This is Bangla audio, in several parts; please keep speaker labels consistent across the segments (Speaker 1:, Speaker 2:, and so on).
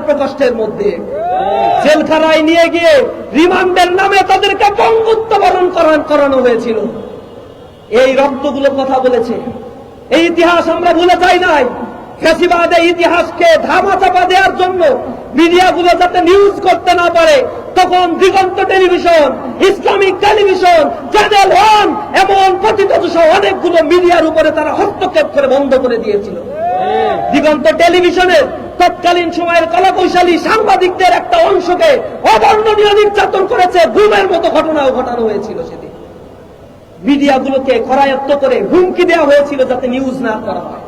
Speaker 1: প্রকোষ্ঠের মধ্যে জেলখানায় নিয়ে গিয়ে রিমান্ডের নামে তাদেরকে বঙ্গুত্ব বরণ করানো হয়েছিল। এই রক্তগুলো কথা বলেছে। এই ইতিহাস আমরা ভুলে যাই নাই। ফ্যাসিবাদ এই ইতিহাসকে ধামাচাপা দেওয়ার জন্য মিডিয়াগুলো যাতে নিউজ করতে না পারে, তখন দিগন্ত টেলিভিশন, ইসলামিক টেলিভিশন, চ্যানেল 1 এমন প্রতিপক্ষ সহ অনেকগুলো মিডিয়ার উপরে তারা হস্তক্ষেপ করে বন্ধ করে দিয়েছিল। দিগন্ত টেলিভিশনের তৎকালীন সময়ের কলাকৌশলী সাংবাদিকদের একটা অংশকে অবর্ণনীয় নির্যাতন করেছে, গুমের মতো ঘটনাও ঘটানো হয়েছিল। সেদিন মিডিয়াগুলোকে করায়ত্ত করে হুমকি দেওয়া হয়েছিল যাতে নিউজ না করা হয়।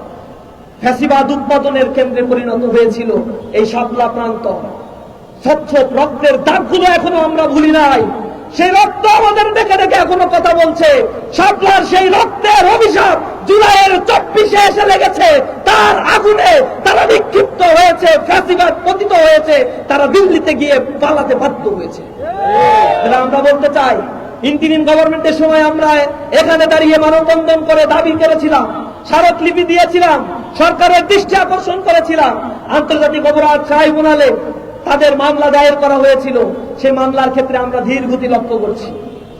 Speaker 1: ফ্যাসিবাদ উৎপাদনের কেন্দ্রে পরিণত হয়েছিল এই শাপলা প্রান্ত। স্বচ্ছ রক্তের দাগগুলো এখনো আমরা ভুলি নাই। সেই রক্ত আমাদের দেখে দেখে এখনো কথা বলছে। শাপলার সেই রক্তের অভিশাপ জুলাইয়ের 24-এ এসে লেগেছে। তার আগুনে তারা নিক্ষিপ্ত হয়েছে, ফ্যাসিবাদ পতিত হয়েছে, তারা দিল্লিতে গিয়ে পালাতে বাধ্য হয়েছে। আমরা বলতে চাই, ইন্টারিম গভর্নমেন্টের সময় আমরা এখানে দাঁড়িয়ে মানববন্ধন করে দাবি করেছিলাম, স্মারকলিপি দিয়েছিলাম, সরকারের দৃষ্টি আকর্ষণ করেছিলাম। আন্তর্জাতিক অপরাধ ট্রাইব্যুনালে তাদের মামলা দায়ের করা হয়েছিল। সেই মামলার ক্ষেত্রে আমরা ধীর গতি লক্ষ্য করছি।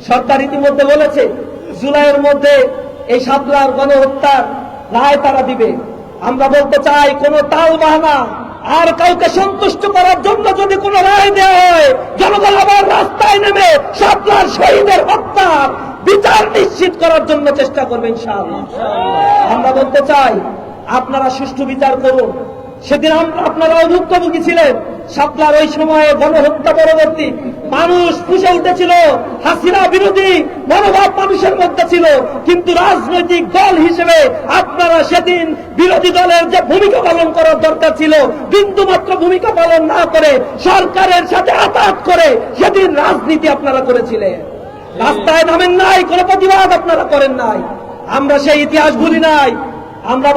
Speaker 1: সরকার ইতিমধ্যে বলেছে জুলাইয়ের মধ্যে এই শাপলার গণহত্যার রায় তারা দিবে। আমরা বলতে চাই, কোন তাল বাহানা আর কাউকে সন্তুষ্ট করার জন্য যদি কোন রায় দেওয়া হয়, জনগণ আবার রাস্তায় নেমে শাপলার শহীদের হত্যার বিচার নিশ্চিত করার জন্য চেষ্টা করবে ইনশাআল্লাহ। আমরা বলতে চাই, আপনারা সুষ্ঠু বিচার করুন। সেদিন আপনারাও ভুক্তভোগী ছিলেন। শাপলার ওই সময়ে গণহত্যা পরবর্তী মানুষ ফুঁসে উঠেছিল, হাসিনা বিরোধী মনোভাব মানুষের মধ্যে ছিল। কিন্তু রাজনৈতিক দল হিসেবে আপনারা সেদিন বিরোধী দলের যে ভূমিকা পালন করার দরকার ছিল, বিন্দুমাত্র ভূমিকা পালন না করে সরকারের সাথে আঘাত করে সেদিন রাজনীতি আপনারা করেছিলেন। রাস্তায় নামেন নাই, কোনো প্রতিবাদ আপনারা করেন নাই। আমরা সেই ইতিহাস ভুলি নাই। আমরা